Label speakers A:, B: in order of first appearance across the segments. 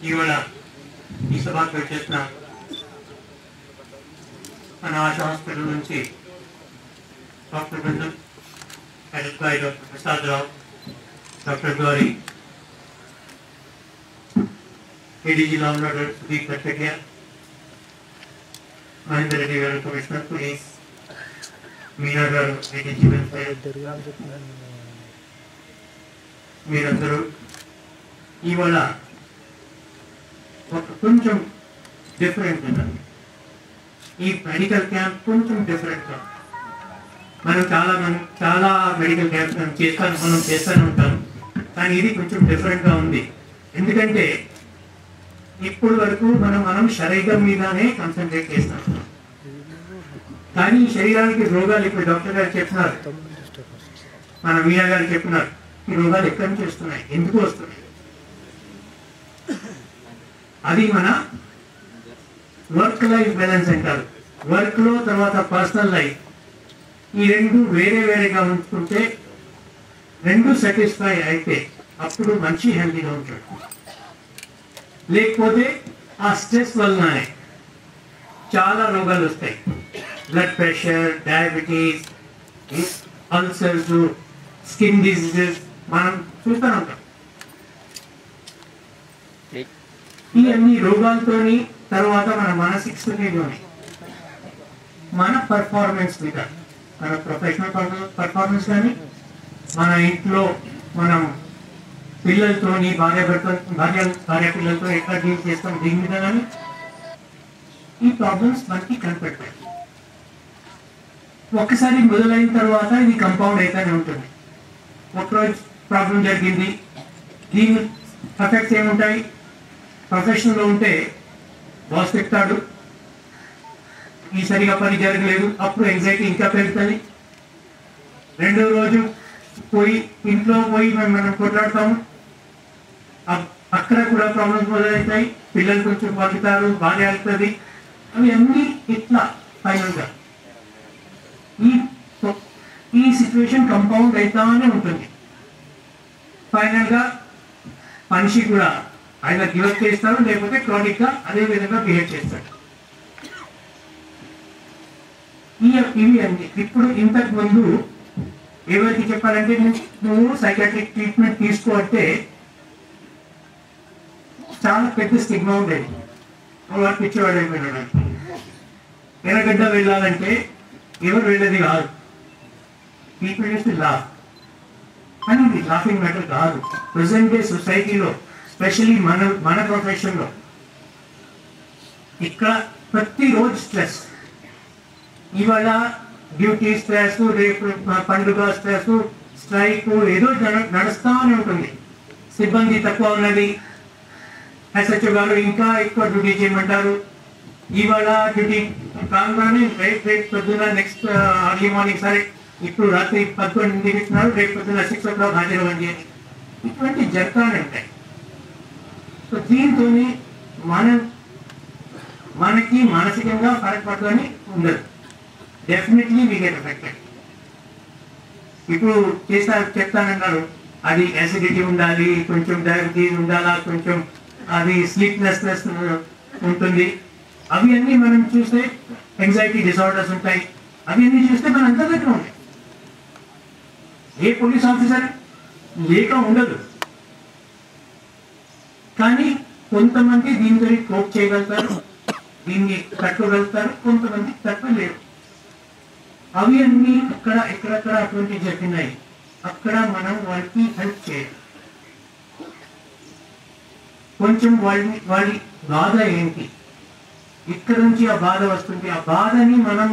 A: ఇవాళ ఈ సభకు చేసిన మన ఆశా హాస్పిటల్ నుంచి డాక్టర్ బృందం health by doctor Prasad Rao, doctor గారి, ఏడీజీ లా ఉన్న సుదీప్ కట్టకియా, మహేందర్ రెడ్డి గారు కమిషనర్ పోలీస్, మీరా గారు ఏడీజీ వెల్ఫేర్, మీరందరూ ఇవాళ ఒక కొంచెం డిఫరెంట్ ఉందండి. ఈ మెడికల్ క్యాంప్ కొంచెం డిఫరెంట్గా మనం చాలా మెడికల్ క్యాంప్స్ మనం చేస్తూనే ఉంటాం, కానీ ఇది కొంచెం డిఫరెంట్గా ఉంది. ఎందుకంటే ఇప్పుడు వరకు మనం శరీరం మీదనే కాన్సన్ట్రేట్ చేస్తాం, కానీ శరీరానికి రోగాలు ఇప్పుడు డాక్టర్ గారు చెప్తున్నారు, మన మీనా గారు చెప్తున్నారు, ఈ రోగాలు ఎక్కడి నుంచి వస్తున్నాయి, ఎందుకు వస్తున్నాయి. అది మన వర్క్ లైఫ్ బ్యాలెన్స్ అంటారు. వర్క్ లో తర్వాత పర్సనల్ లైఫ్, ఈ రెండు వేరే వేరేగా ఉంచుకుంటే, రెండు సాటిస్ఫై అయితే అప్పుడు మంచి హెల్తీగా ఉంటాడు. లేకపోతే ఆ స్ట్రెస్ వలన చాలా రోగాలు వస్తాయి. Blood pressure, diabetes, ulcers, skin diseases మనం చూస్తూనే ఉంటాం. ఈ అన్ని రోగాలతోని తర్వాత మన మానసిక స్థితిలోని మన పర్ఫార్మెన్స్ మీద, మన ప్రొఫెషనల్ పర్ఫార్మెన్స్ కానీ, మన ఇంట్లో మనం పిల్లలతోని భార్య పిల్లలతో ఎట్లా డీల్ చేస్తాం దీని మీద కానీ ఈ ప్రాబ్లమ్స్ మనకి కనిపెడతాయి. ఒక్కసారి మొదలైన తర్వాత ఇది కంపౌండ్ అయితేనే ఉంటుంది. ఒకరోజు ప్రాబ్లం జరిగింది, దీని ఎఫెక్ట్స్ ఏముంటాయి. ప్రొఫెషనల్లో ఉంటే బాస్ చెప్తాడు, ఈ సరిగా పని జరగలేదు, అప్పుడు యాంగ్జైటీ ఇంకా పెరుగుతుంది. రెండో రోజు ఇంట్లో పోయి మనం కొట్లాడతాము, అక్కడ కూడా ప్రాబ్లమ్స్ మొదలవుతాయి. పిల్లలు కొంచెం పలుకుతారు, భార్య అవుతుంది, అవి అన్నీ ఇట్లా ఫైనల్గా ఈ సిచ్యువేషన్ కంపౌండ్ అవుతానే ఉంటుంది. ఫైనల్గా మనిషి కూడా ఆయన గివప్ చేస్తారు, లేకపోతే క్రానిక్ గా అదే విధంగా బిహేవ్ చేస్తాడు. ఇవి అన్ని ఇప్పుడు ఇంతకు ముందు ఎవరికి చెప్పాలంటే నువ్వు సైకాట్రిక్ ట్రీట్మెంట్ తీసుకోవాలంటే చాలా పెద్ద స్టిగ్మా ఉండేది. వాడికి ఇచ్చేవాడు అయిపోయినాడు. ఎనగడ్డ వెళ్ళాలంటే ఎవరు వెళ్ళేది కాదు, పీపుల్ యూస్ టు లాఫ్. కానీ ఇది లాఫింగ్ మ్యాటర్ కాదు. ప్రెసెంట్ డే సొసైటీలో, స్పెషలీ మన ప్రొఫెషన్లో ఇక్కడ ప్రతిరోజు స్ట్రెస్. ఇవాళ డ్యూటీ స్ట్రెస్, రేపు పండుగ స్ట్రెస్, స్ట్రైక్ ఏదో నడుస్తూనే ఉంటుంది. సిబ్బంది తక్కువ ఉన్నది, ఎస్హెచ్ఓ గారు ఇంకా ఎక్కువ డ్యూటీ చేయమంటారు. ఇవాళ డ్యూటీ కాగానే రేపు పొద్దున నెక్స్ట్ అర్లీ మార్నింగ్, సరే ఇప్పుడు రాత్రి 11 ఇస్తున్నారు, రేపు పొద్దున 6 o'clock హాజరవ్వండి అని ఇటువంటి జరుగుతూనే ఉంటాయి. సో దీంతో మనకి మానసికంగా ఫరక్ పడుతుంది ఉండదు. Definitely we get affected. ఇప్పుడు చెప్తానన్నారు, అది యాసిడిటీ ఉండాలి, కొంచెం డయాబెటీస్ ఉండాలా, కొంచెం అది స్లీప్లెస్నెస్ ఉంటుంది. అవి అన్నీ మనం చూస్తే యాంగ్జైటీ డిసార్డర్స్ ఉంటాయి. అవి అన్నీ చూస్తే మన అంత దగ్గర ఉంటాయి. ఏ పోలీస్ ఆఫీసర్ లేక ఉండదు, కానీ కొంతమంది దీంతో కోప్ చేయగలుగుతారు, దీన్ని తట్టుకోగలుగుతారు, కొంతమంది తట్టుకోలేరు. అవి అన్నీ ఎక్కడెక్కడ అటువంటి జరిగినాయి, అక్కడ మనం వాళ్ళకి హెల్ప్ చేయాలి. కొంచెం వాళ్ళ బాధ ఏంటి, ఇక్కడ నుంచి ఆ బాధ వస్తుంది, ఆ బాధని మనం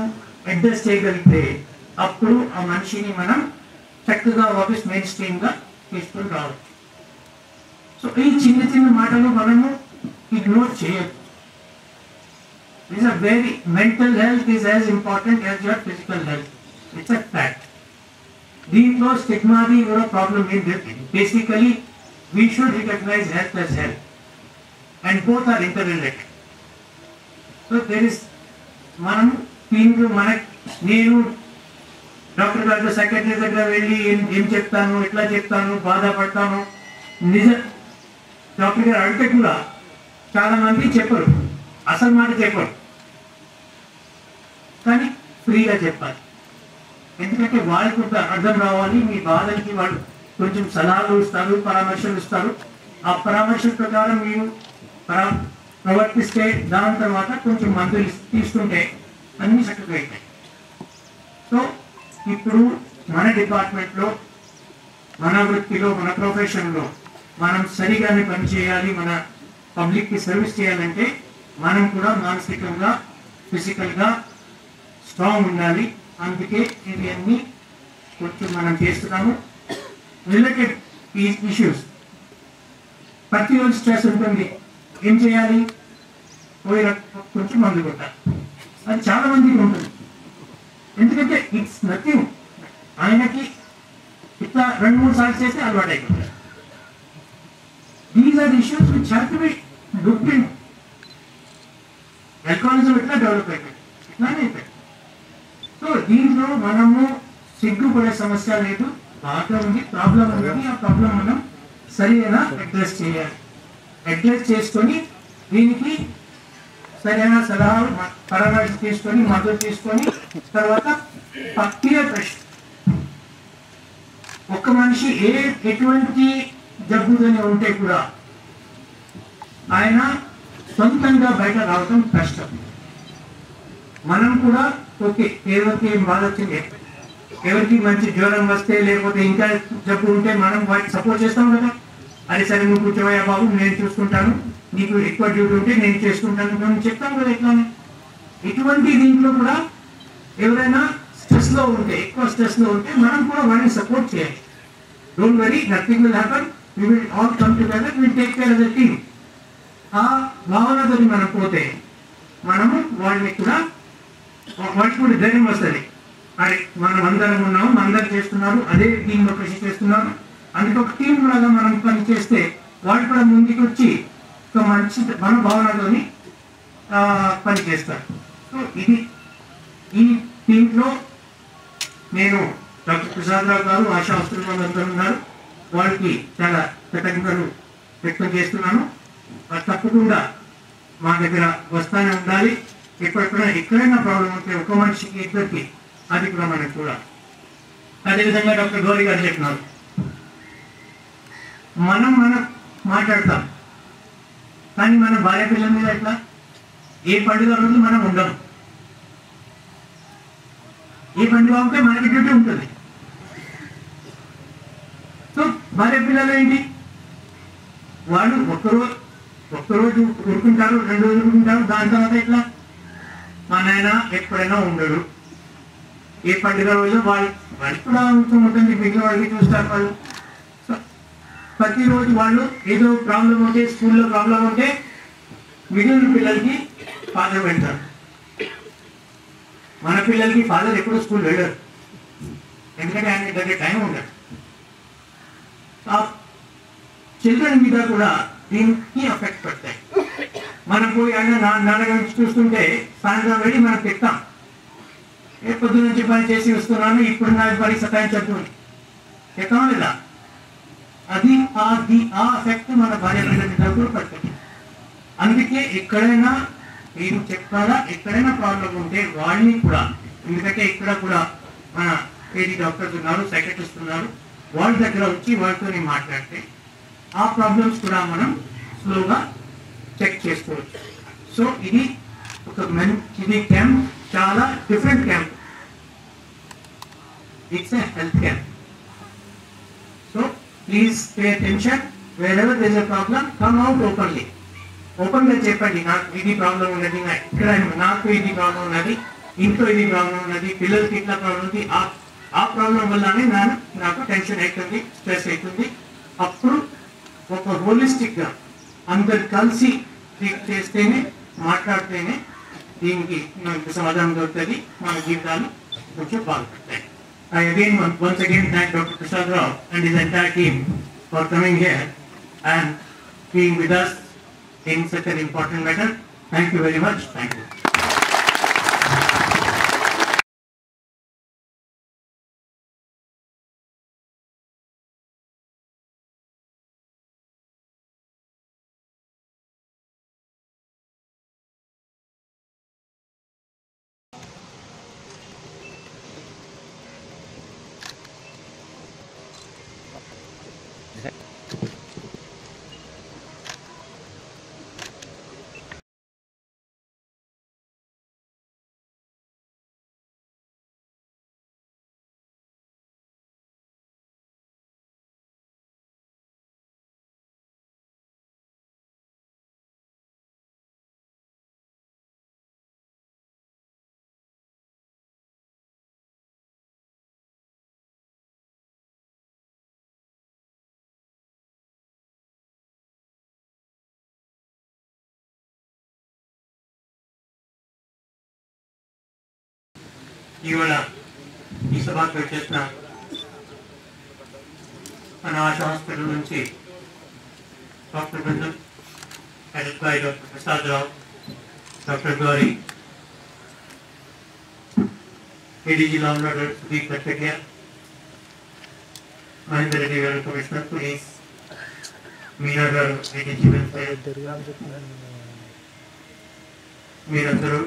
A: అడ్జస్ట్ చేయగలిగితే అప్పుడు ఆ మనిషిని మనం చక్కగా వాపస్ మెయిన్ స్ట్రీమ్ గా తీసుకొని రావచ్చు. సో ఈ చిన్న చిన్న మాటలు మనము ఇగ్నోర్ చేయొచ్చు. These are very, mental health is as important as your physical health. It's a fact. దీంట్లో స్టిగ్మాది కూడా ప్రాబ్లం ఏంటి. Basically we should recognize health as health and both are interrelated. So there is మనం దీంట్లో నేను doctor గారితో secretary దగ్గర వెళ్ళి ఏం చెప్తాను, ఎట్లా చెప్తాను, బాధపడతాను, నిజం డాక్టర్ గారు అడిగితే కూడా చాలా మంది చెప్పరు, అసలు మాట చెప్పరు, కానీ ఫ్రీగా చెప్పాలి. ఎందుకంటే వాళ్ళకి ఒక అర్థం రావాలి. మీ బాధలకి వాళ్ళు కొంచెం సలహాలు ఇస్తారు, పరామర్శలు ఇస్తారు. ఆ పరామర్శల ప్రకారం మీరు ప్రవర్తిస్తే దాని తర్వాత కొంచెం మందులు తీసుకుంటే అన్ని చక్కగా అవుతాయి. సో ఇప్పుడు మన డిపార్ట్మెంట్లో, మన వృత్తిలో, మన ప్రొఫెషన్లో మనం సరిగానే పనిచేయాలి. మన పబ్లిక్కి సర్వీస్ చేయాలంటే మనం కూడా మానసికంగా, ఫిజికల్గా స్ట్రాంగ్ ఉండాలి. అందుకే ఇవి అన్నీ కొంచెం మనం చేస్తున్నాము. రిలేటెడ్ ఇష్యూస్, ప్రతిరోజు స్ట్రెస్ ఉంటుంది, ఏం చేయాలి? పోయి కొంచెం మందు కొట్టాలి. అది చాలా మందికి ఉంటుంది. ఎందుకంటే ఇట్స్ నథింగ్. ఆయనకి ఇట్లా 2-3 సార్లు చేస్తే అలవాటు అయిపోతుంది. These are issues which have to be looked in. Alcoholism ఎట్లా డెవలప్ అయిపోయింది, ఇట్లానే అయిపోయింది. సో దీంట్లో మనము సిగ్గుపడే సమస్య లేదు, బాగా ఉంది, ప్రాబ్లం ఉంది. ఆ ప్రాబ్లం మనం సరైన అడ్రస్ చేయాలి. అడ్రస్ చేసుకొని దీనికి సరైన సలహాలు, పరామర్శ తీసుకొని, మద్దతు తీసుకొని, తర్వాత పీర్ ప్రెషర్. ఒక్క మనిషి ఎటువంటి జబ్బుదని ఉంటే కూడా ఆయన సొంతంగా బయట రావడం కష్టం. మనం కూడా ఓకే, ఎవరికి బాధ వచ్చింది, ఎవరికి మంచి జ్వరం వస్తే లేకపోతే ఇంకా జబ్బు ఉంటే మనం వాటికి సపోర్ట్ చేస్తాం కదా. అది సరే, నువ్వు కూర్చోవయ్యా బాబు, నేను చూసుకుంటాను, నీకు ఎక్కువ డ్యూటీ ఉంటే నేను చేసుకుంటాను మనం చెప్తాం కదా. ఎట్లానే ఇటువంటి దీంట్లో కూడా ఎవరైనా స్ట్రెస్లో ఉంటే, ఎక్కువ స్ట్రెస్లో ఉంటే మనం కూడా వాడిని సపోర్ట్ చేయాలి. Don't worry, nothing will happen, we will all come together, will take care of the team. ఆ భావనతో మనం పోతే మనము వాళ్ళకి కూడా ధైర్యం వస్తుంది. అరే, మనం అందరం ఉన్నాము, అందరు చేస్తున్నారు, అదే టీంలో కృషి చేస్తున్నారు, అందుకే ఒక టీం లాగా మనం పని చేస్తే వాళ్ళు కూడా ముందుకు వచ్చి ఒక మంచి మన భావనతోని పని చేస్తారు. సో ఇది ఈ దీంట్లో నేను డాక్టర్ ప్రసాద్ రావు గారు, ఆశా హాస్పిటల్ అందరూ ఉన్నారు, వాళ్ళకి చాలా కృతజ్ఞతలు వ్యక్తం చేస్తున్నాను. తప్పకుండా మా దగ్గర వస్తానే ఉండాలి. ఎక్కడైనా ప్రాబ్లం ఉంటే ఒక మనిషికి, ఇద్దరికి, అది కూడా మనం చూడాలి. అదేవిధంగా డాక్టర్ గౌరీ గారు చెప్పినారు, మనం మాట్లాడతాం, కానీ మన భార్య పిల్లల మీద ఎట్లా? ఏ పండుగ రోజు మనం ఉండం. ఏ పండుగ ఉంటే మనకి డ్యూటీ ఉంటుంది. సో భార్య పిల్లలు ఏంటి, వాళ్ళు ఒక్కరోజు ఊరుకుంటారు, 2 రోజులు ఊరుకుంటారు, దాని తర్వాత ఎట్లా? మా నాయన ఎప్పుడైనా ఉండడు. ఏ పండుగ రోజు వాళ్ళకి కూడా ఉంటుంది, మిగిలిన వాళ్ళకి చూస్తారు వాళ్ళు. ప్రతిరోజు వాళ్ళు ఏదో ప్రాబ్లం ఉంటే, స్కూల్లో ప్రాబ్లం ఉంటే మిగిలిన పిల్లలకి ఫాదర్ వెళ్తారు. మన పిల్లలకి ఫాదర్ ఎప్పుడు స్కూల్ వెళ్ళరు, ఎందుకంటే ఆయన దగ్గర టైం ఉండదు. ఆ చిల్డ్రన్ మీద కూడా దీనికి ఎఫెక్ట్ పడతాయి. మనం పోయి ఆయన నాన్న గురించి చూస్తుంటే సాయంత్రం వెళ్ళి మనం తిట్టాం, పొద్దు నుంచి పని చేసి వస్తున్నాను, ఇప్పుడు నాకు పని సతాయించద్దు చెప్తాం లేదా? అది ఆ ఎఫెక్ట్ మన భార్య పిల్లల మీద కూడా పడుతుంది. అందుకే ఎక్కడైనా మీరు చెప్తారా, ఎక్కడైనా ప్రాబ్లం ఉంటే వాళ్ళని కూడా, ఎందుకంటే ఇక్కడ కూడా మన ఏడీ డాక్టర్స్ ఉన్నారు, సైకియాట్రిస్ట్ ఉన్నారు, వాళ్ళ దగ్గర వచ్చి వాళ్ళతో మాట్లాడితే ఆ ప్రాబ్లమ్స్ కూడా మనం స్లోగా చెక్ చేసుకోవచ్చు. సో ఇది ఇది క్యాంప్ చాలా different camp. It's a health camp. So please pay attention. wherever there is a problem, come out openly. Open గా చెప్పండి, నాకు ఇది ప్రాబ్లం ఉన్నది, ఇక్కడ నాకు ఇది ప్రాబ్లం ఉన్నది, ఇంట్లో ఇది ప్రాబ్లం ఉన్నది, పిల్లలకి ఇట్లా ప్రాబ్లం ఉంది, ఆ ప్రాబ్లం వల్లనే నాకు టెన్షన్ అవుతుంది, స్ట్రెస్ అవుతుంది. అప్పుడు ఒక హోలిస్టిక్ గా అందరు కలిసి చేస్తేనే, మాట్లాడితేనే దీనికి మనకు సమాధానం దొరుకుతుంది, మన జీవితాలు కొంచెం బాగుపడతాయి. I again once again thank Dr. Prasad Rao and his entire team for coming here and being with us in such an important matter. Thank you very much. Thank you. ఇవాళ ఈ సభకు వచ్చేసిన మన ఆశా హాస్పిటల్ నుంచి doctor బృందం headed by doctor Prasad Rao, doctor Gauri, ADG law and order Sudeep Kattetya, Mahender Reddy garu commissioner police, మీరా గారు ADG welfare, మీరందరూ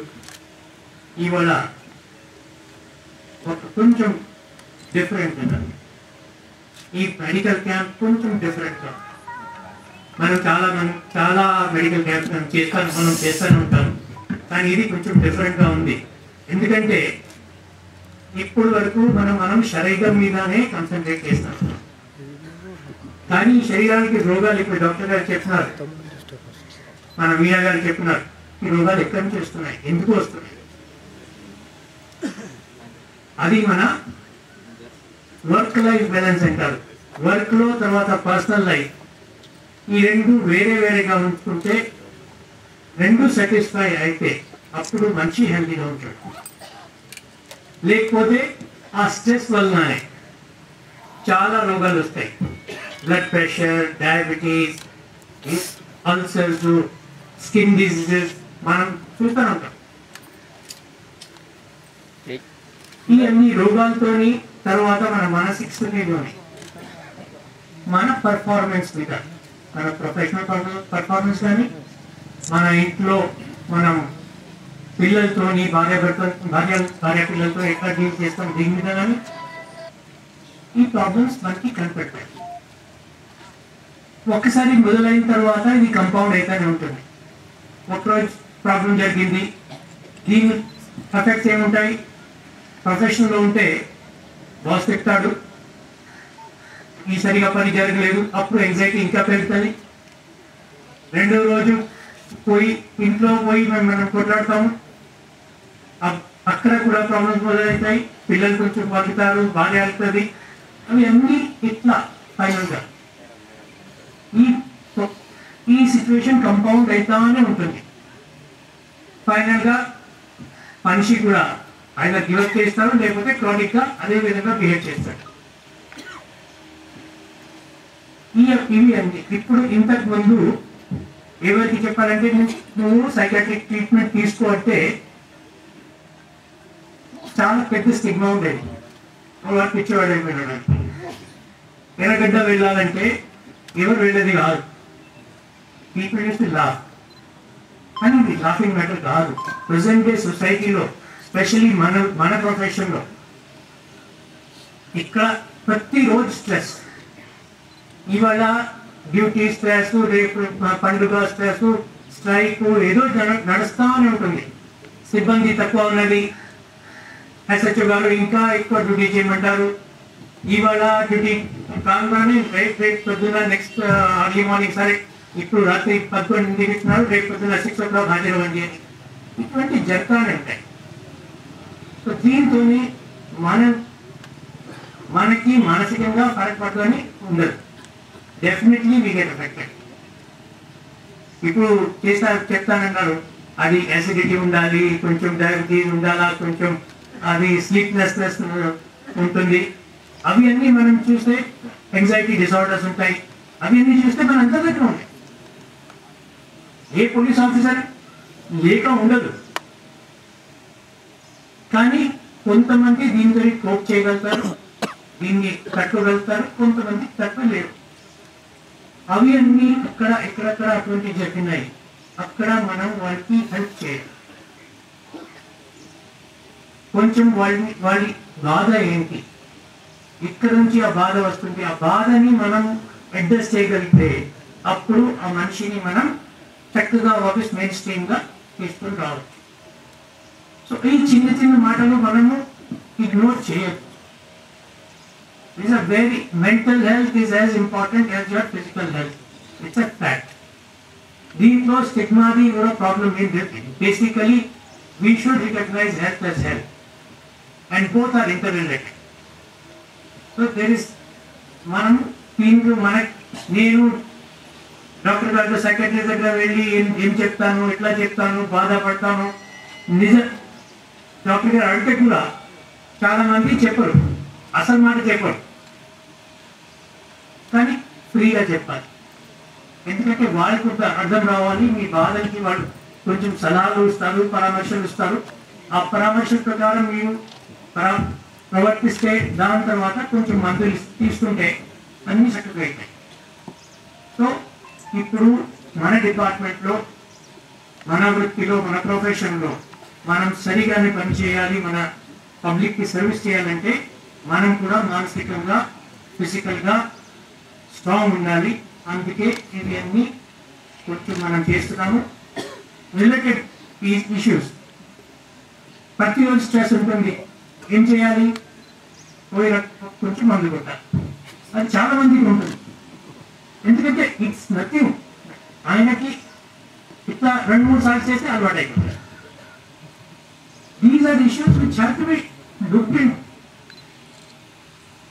A: ఇవాళ ఒక కొంచెం డిఫరెంట్ ఉందండి. ఈ మెడికల్ క్యాంప్ కొంచెం డిఫరెంట్గా మనం చాలా మెడికల్ క్యాంప్స్ మనం చేస్తూనే ఉంటాం, కానీ ఇది కొంచెం డిఫరెంట్గా ఉంది. ఎందుకంటే ఇప్పుడు వరకు మనం శరీరం మీదనే కాన్సన్ట్రేట్ చేస్తాం, కానీ ఈ శరీరానికి రోగాలు ఇప్పుడు డాక్టర్ గారు చెప్తున్నారు, మన మీనా గారు చెప్తున్నారు, ఈ రోగాలు ఎక్కడి నుంచి వస్తున్నాయి, ఎందుకు వస్తున్నాయి. అది మన వర్క్ లైఫ్ బ్యాలెన్స్ అంటారు. వర్క్ లో తర్వాత పర్సనల్ లైఫ్, ఈ రెండు వేరే వేరేగా ఉంచుకుంటే, రెండు సాటిస్ఫై అయితే అప్పుడు మంచి హెల్తీగా ఉంటాడు. లేకపోతే ఆ స్ట్రెస్ వల్లనే చాలా రోగాలు వస్తాయి. Blood pressure, diabetes, ulcers, skin diseases మనం చూస్తూ ఉంటాం. ఈ అన్ని రోగాలతోని తర్వాత మన మానసిక స్థితిలోని మన పర్ఫార్మెన్స్ మీద, మన ప్రొఫెషనల్ పర్ఫార్మెన్స్ కానీ, మన ఇంట్లో మనం పిల్లలతోని భార్య పిల్లలతో ఎట్లా డీల్ చేస్తాం దీని మీద కానీ ఈ ప్రాబ్లమ్స్ మనకి కనిపెట్టాయి. ఒక్కసారి మొదలైన తర్వాత ఇది కంపౌండ్ అయితేనే ఉంటుంది. ఒకరోజు ప్రాబ్లం జరిగింది, దీని ఎఫెక్ట్స్ ఏముంటాయి. ప్రొఫెషన్లో ఉంటే బాస్ చెప్తాడు, ఈ సరిగా పని జరగలేదు, అప్పుడు యాంగ్జైటీ ఇంకా పెరుగుతుంది. రెండో రోజు ఇంట్లో పోయి మనం కొట్లాడతాము, అక్కడ కూడా ప్రాబ్లమ్స్ మొదలవుతాయి. పిల్లలు కొంచెం పలుకుతారు, భార్య వెళ్తుంది, అవి అన్నీ ఇట్లా ఫైనల్గా ఈ సిచ్యువేషన్ కంపౌండ్ అవుతానే ఉంటుంది. ఫైనల్గా మనిషి కూడా ఆయన గివప్ చేస్తారు, లేకపోతే క్రానిక్ గా అదే విధంగా బిహేవ్ చేస్తాడు. ఇవి అన్ని ఇప్పుడు ఇంతకు ముందు ఎవరికి చెప్పాలంటే నువ్వు సైకాట్రిక్ ట్రీట్మెంట్ తీసుకో అంటే చాలా పెద్ద స్టిగ్మా ఉండేది. వాటికి ఇచ్చేవాడు అయిపోయినాడు. ఎర్రగడ్డ వెళ్ళాలంటే ఎవరు వెళ్ళేది కాదు, పీపుల్ యూస్ టు లాఫ్. కానీ ఇది లాఫింగ్ మ్యాటర్ కాదు. ప్రెసెంట్ డే సొసైటీలో స్పెషలీ మన ప్రొఫెషన్లో ఇక్కడ ప్రతిరోజు స్ట్రెస్. ఇవాళ డ్యూటీ స్ట్రెస్, రేపు పండుగ స్ట్రెస్, స్ట్రైక్, ఏదో నడుస్తూనే ఉంటుంది. సిబ్బంది తక్కువ ఉన్నది, ఎస్హెచ్ఓ గారు ఇంకా ఎక్కువ డ్యూటీ చేయమంటారు. ఇవాళ డ్యూటీ కాగానే రేపు పొద్దున్న నెక్స్ట్ అర్లీ మార్నింగ్, సరే ఇప్పుడు రాత్రి 11 ఇస్తున్నారు, రేపు పొద్దున్న 6 o'clock హాజరవ్వండి అని ఇటువంటి జరుగుతూనే ఉంటాయి. సో దీంతో మనకి మానసికంగా ఫరక్ పడుతుందని ఉండదు. Definitely we get affected. ఇప్పుడు చెప్తానన్నారు, అది యాసిడిటీ ఉండాలి, కొంచెం డయాబెటీస్ ఉండాలా, కొంచెం అది స్లీప్లెస్నెస్ ఉంటుంది. అవి అన్నీ మనం చూస్తే యాంగ్జైటీ డిసార్డర్స్ ఉంటాయి. అవి అన్నీ చూస్తే మన అంత దగ్గర ఉంటాయి. ఏ పోలీస్ ఆఫీసర్ లేక ఉండదు, కానీ కొంతమంది దీంతో కోప్ చేయగలుగుతారు, దీన్ని తట్టుకోగలుగుతారు, కొంతమంది తట్టుకోలేరు. అవి అన్నీ ఎక్కడెక్కడ అటువంటి జరిగినాయి, అక్కడ మనం వాళ్ళకి హెల్ప్ చేయాలి. కొంచెం వాళ్ళ బాధ ఏంటి, ఇక్కడ నుంచి ఆ బాధ వస్తుంది, ఆ బాధని మనం అడ్జస్ట్ చేయగలిగితే అప్పుడు ఆ మనిషిని మనం చక్కగా వాపస్ మెయిన్ స్ట్రీమ్ గా తీసుకుని రావచ్చు. సో ఈ చిన్న చిన్న మాటలు మనము ఇగ్నోర్ చేయొద్దు. These are very, mental health is as important as your physical health. It's a fact. దీంట్లో స్టిగ్మాది కూడా ప్రాబ్లం ఏం లేదు. Basically we should recognize health as health and both are interrelated. So there is నేను doctor గారితో secretary దగ్గర వెళ్ళి ఏం చెప్తాను, ఎట్లా చెప్తాను, బాధపడతాను, నిజం డాక్టర్ గారు అడిగితే కూడా చాలా మంది చెప్పరు, అసలు మాట చెప్పరు, కానీ ఫ్రీగా చెప్పాలి. ఎందుకంటే వాళ్ళకి కొంత అర్థం రావాలి. మీ బాధలకి వాళ్ళు కొంచెం సలహాలు ఇస్తారు, పరామర్శలు ఇస్తారు. ఆ పరామర్శల ప్రకారం మీరు ప్రవర్తిస్తే దాని తర్వాత కొంచెం మందులు తీసుకుంటే అన్ని చక్కగా అవుతాయి. సో ఇప్పుడు మన డిపార్ట్మెంట్లో, మన వృత్తిలో, మన ప్రొఫెషన్లో మనం సరిగానే పనిచేయాలి. మన పబ్లిక్కి సర్వీస్ చేయాలంటే మనం కూడా మానసికంగా, ఫిజికల్గా స్ట్రాంగ్ ఉండాలి. అందుకే ఇవి అన్నీ కొంచెం మనం చేస్తున్నాము. రిలేటెడ్ ఈ ఇష్యూస్, ప్రతిరోజు స్ట్రెస్ ఉంటుంది, ఏం చేయాలి? పోయి కొంచెం మందు కొట్టాలి. అది చాలా మందికి ఉంటుంది. ఎందుకంటే ఇట్స్ నథింగ్. ఆయనకి ఇట్లా 2-3 సార్లు చేస్తే అలవాటు అయిపోతుంది. These are issues which have to be looked in.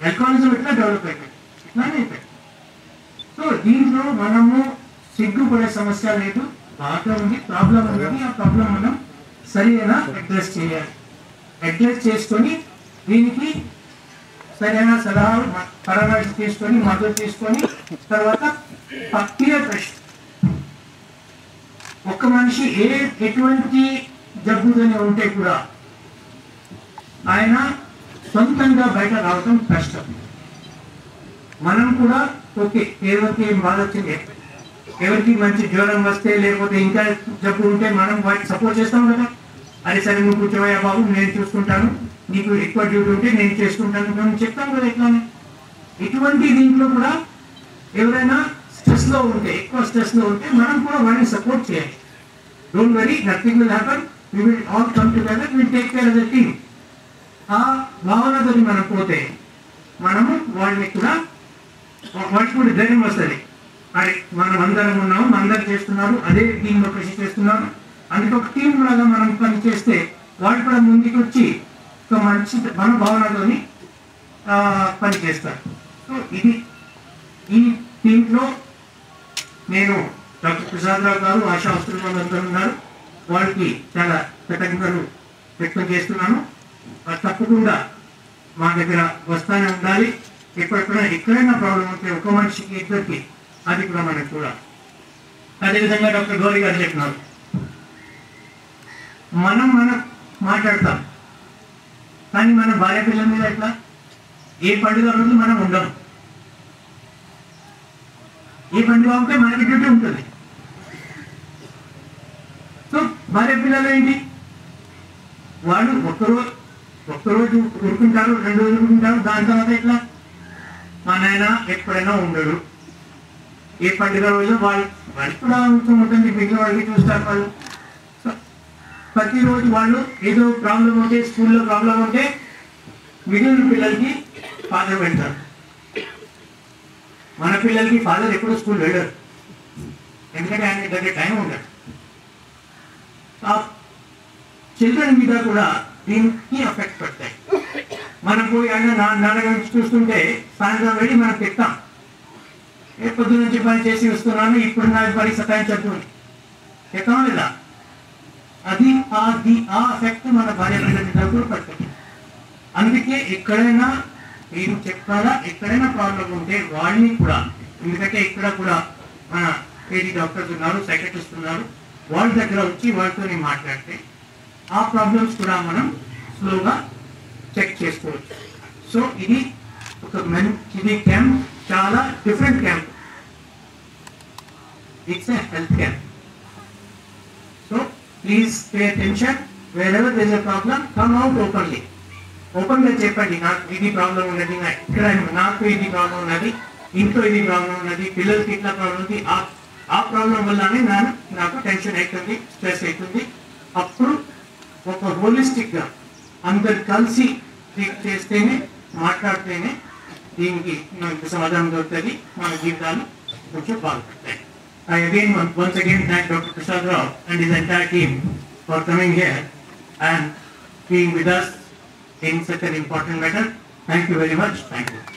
A: Alcoholism ఎట్లా డెవలప్ అయిపోయింది, ఇట్లానే అయిపోయింది. సో దీంట్లో మనము సిగ్గుపడే సమస్య లేదు, బాగా ఉంది, ప్రాబ్లం ఉంది. ఆ ప్రాబ్లం మనం సరైన అడ్రస్ చేయాలి. అడ్రస్ చేసుకొని దీనికి సరైన సలహాలు, పరామర్శ తీసుకొని, మద్దతు తీసుకొని, తర్వాత పక్కియ ప్రశ్న. ఒక్క మనిషి ఎటువంటి జబ్బుదని ఉంటే కూడా ఆయన సొంతంగా బయట రావడం కష్టం. మనం కూడా ఓకే, ఎవరికి ఏం బాధ వచ్చింది, ఎవరికి మంచి జ్వరం వస్తే లేకపోతే ఇంకా జబ్బు ఉంటే మనం వాటికి సపోర్ట్ చేస్తాం కదా. అది సరే, నువ్వు కూర్చోవయ్యా బాబు, నేను చూసుకుంటాను, నీకు ఎక్కువ డ్యూటీ ఉంటే నేను చేసుకుంటాను మనం చెప్తాం కదా. ఎట్లానే ఇటువంటి దీంట్లో కూడా ఎవరైనా స్ట్రెస్లో ఉంటే, ఎక్కువ స్ట్రెస్లో ఉంటే మనం కూడా వాడిని సపోర్ట్ చేయాలి. Don't worry, nothing will happen, we will all come together, will take care of the team. ఆ భావనతో మనం పోతే మనము వాళ్ళకి కూడా ధైర్యం వస్తుంది. అరే, మనం అందరం ఉన్నాము, అందరు చేస్తున్నారు, అదే టీంలో కృషి చేస్తున్నారు, అందుకే ఒక టీం లాగా మనం పని చేస్తే వాళ్ళు కూడా ముందుకు వచ్చి ఒక మంచి మన భావనతోని పని చేస్తారు. సో ఇది ఈ టీంలో నేను డాక్టర్ ప్రసాదరావు గారు, ఆశా హాస్పిటల్ అందరూ ఉన్నారు, వాళ్ళకి చాలా కృతజ్ఞతలు వ్యక్తం చేస్తున్నాను. తప్పకుండా మా దగ్గర వస్తానే ఉండాలి. ఎక్కడైనా ప్రాబ్లం ఉంటే ఒక మనిషికి, ఇద్దరికి, అది కూడా మనకు కూడా. అదేవిధంగా డాక్టర్ గౌరీ గారు చెప్పినారు, మనం మాట్లాడతాం, కానీ మన భార్య పిల్లల మీద ఎట్లా? ఏ పండుగ రోజు మనం ఉండము. ఏ పండుగ ఉంటే మనకి డ్యూటీ ఉంటుంది. సో భార్య పిల్లలు ఏంటి, వాళ్ళు ఒక్కరోజు ఊరుకుంటారు, 2 రోజులు ఊరుకుంటారు, దాని తర్వాత ఎట్లా? మా నాయన ఎప్పుడైనా ఉండడు. ఏ పండుగ రోజు వాళ్ళకి కూడా ఉంటుంది, మిగిలిన వాళ్ళకి చూస్తారు వాళ్ళు. సో ప్రతిరోజు వాళ్ళు ఏదో ప్రాబ్లం ఉంటే, స్కూల్లో ప్రాబ్లం ఉంటే మిగిలిన పిల్లలకి ఫాదర్ పెడతారు. మన పిల్లలకి ఫాదర్ ఎప్పుడు స్కూల్ వెళ్ళరు, ఎందుకంటే ఆయన దగ్గర టైం ఉండదు. ఆ చిల్డ్రన్ మీద కూడా దీనికి ఎఫెక్ట్ పడతాయి. మనం పోయి ఆయన నాన్నగారి చూస్తుంటే సాయంత్రం వెళ్ళి మనం తిట్టాం, పొద్దు నుంచి పని చేసి వస్తున్నాను, ఇప్పుడు నాకు పని సతాయించట్టుంది, చెప్తాం లేదా? అది ఆ ఎఫెక్ట్ మన భార్య పిల్లల మీద కూడా పడుతుంది. అందుకే ఎక్కడైనా మీరు చెప్పాలా, ఎక్కడైనా ప్రాబ్లం ఉంటే వాళ్ళని కూడా, ఎందుకంటే ఇక్కడ కూడా మన ఏడీ డాక్టర్స్ ఉన్నారు, సైకియాట్రిస్ట్ ఉన్నారు, వాళ్ళ దగ్గర వచ్చి వాళ్ళతో మాట్లాడితే ఆ ప్రాబ్లమ్స్ కూడా మనం స్లోగా చెక్ చేసుకోవచ్చు. సో ఇది ఇది క్యాంప్ చాలా different camp. It's a health camp. So please pay attention. wherever there is a problem, come out openly. Open గా చెప్పండి, నాకు ఇది ప్రాబ్లం ఉన్నది, ఇక్కడ నాకు ఇది ప్రాబ్లం ఉన్నది, ఇంట్లో ఇది ప్రాబ్లం ఉన్నది, పిల్లలకి ఇట్లా ప్రాబ్లం ఉంది, ఆ ప్రాబ్లం వల్లనే నాకు టెన్షన్ అవుతుంది, స్ట్రెస్ అవుతుంది. అప్పుడు ఒక హోలిస్టిక్ గా అందరు కలిసి చేస్తేనే, మాట్లాడితేనే దీనికి మనకు సమాధానం దొరుకుతుంది, మన జీవితాలు కొంచెం బాగుపడతాయి. I once again thank Dr. Prasad Rao and his entire team for coming here and being with us in such an important matter. Thank you very much. Thank you.